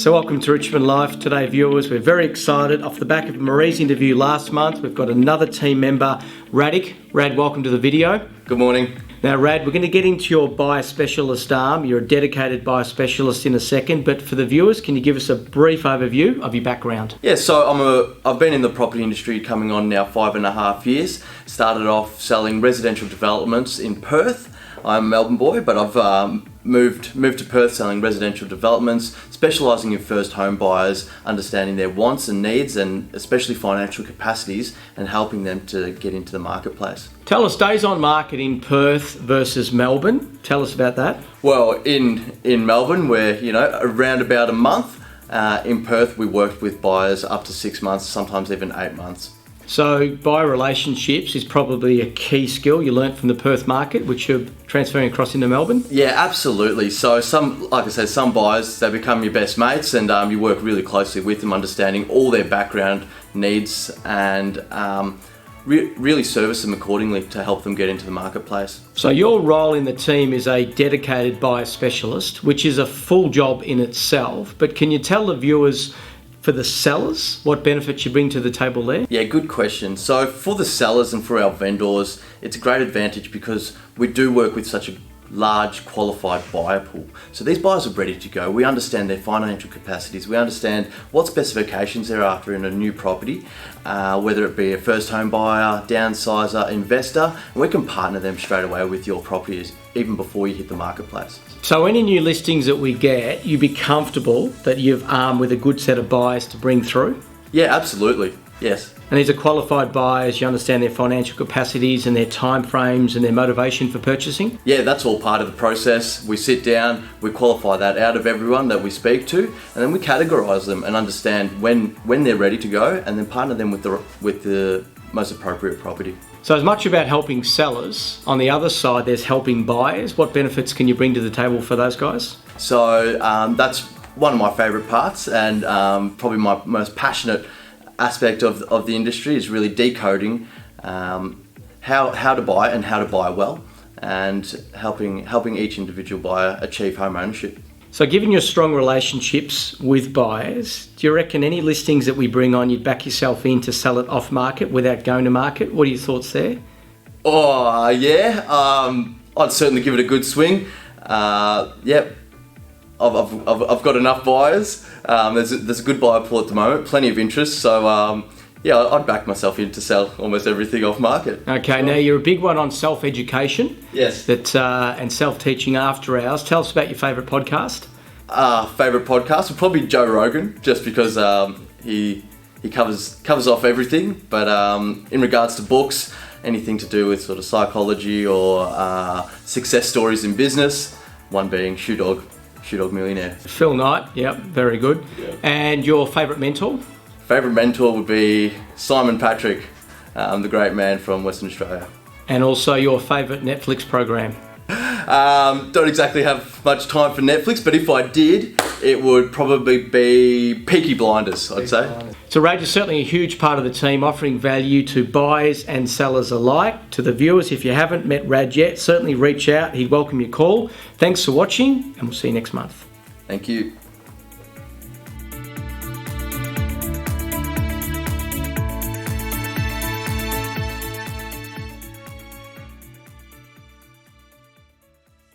So welcome to Richmond Live today, viewers. We're very excited. Off the back of Marie's interview last month, we've got another team member, Radek. Rad, welcome to the video. Good morning. Now, Rad, we're going to get into your buyer specialist arm. You're a dedicated buyer specialist in a second, but for the viewers, can you give us a brief overview of your background? Yeah, so I've been in the property industry coming on now 5.5 years. Started off selling residential developments in Perth. I'm a Melbourne boy, but I've moved to Perth selling residential developments, specialising in first home buyers, understanding their wants and needs and especially financial capacities and helping them to get into the marketplace. Tell us, days on market in Perth versus Melbourne. Tell us about that. Well, in Melbourne, we're around about a month. In Perth, we worked with buyers up to 6 months, sometimes even 8 months. So buyer relationships is probably a key skill you learnt from the Perth market, which you're transferring across into Melbourne? Yeah, absolutely. So some buyers, they become your best mates and you work really closely with them, understanding all their background needs and really service them accordingly to help them get into the marketplace. So your role in the team is a dedicated buyer specialist, which is a full job in itself, but can you tell the viewers, for the sellers, what benefits you bring to the table there? Yeah, good question. So for the sellers and for our vendors, it's a great advantage because we do work with such a large qualified buyer pool. So these buyers are ready to go. We understand their financial capacities. We understand what specifications they're after in a new property, whether it be a first home buyer, downsizer, investor, and we can partner them straight away with your properties even before you hit the marketplace. So any new listings that we get, you be comfortable that you've armed with a good set of buyers to bring through? Yeah, absolutely. Yes. And these are qualified buyers, you understand their financial capacities and their time frames and their motivation for purchasing? Yeah, that's all part of the process. We sit down, we qualify that out of everyone that we speak to, and then we categorise them and understand when they're ready to go and then partner them with the most appropriate property. So as much about helping sellers, on the other side there's helping buyers. What benefits can you bring to the table for those guys? So that's one of my favourite parts and probably my most passionate aspect of the industry is really decoding how to buy and how to buy well and helping each individual buyer achieve home ownership. So given your strong relationships with buyers, do you reckon any listings that we bring on, you'd back yourself in to sell it off market without going to market? What are your thoughts there? Oh yeah, I'd certainly give it a good swing. Yep. I've got enough buyers. There's a good buyer pool at the moment, plenty of interest. So yeah, I'd back myself in to sell almost everything off market. Okay, sure. Now you're a big one on self-education. Yes. And self-teaching after hours. Tell us about your favourite podcast. Favourite podcast would probably be Joe Rogan, just because he covers off everything. But in regards to books, anything to do with sort of psychology or success stories in business, one being Shoe Dog Millionaire. Phil Knight, yep, very good. Yeah. And your favourite mentor? Favourite mentor would be Simon Patrick, the great man from Western Australia. And also your favourite Netflix program? Don't exactly have much time for Netflix, but if I did, it would probably be Peaky Blinders, I'd say. So Rad is certainly a huge part of the team, offering value to buyers and sellers alike. To the viewers, if you haven't met Rad yet, certainly reach out. He'd welcome your call. Thanks for watching, and we'll see you next month. Thank you.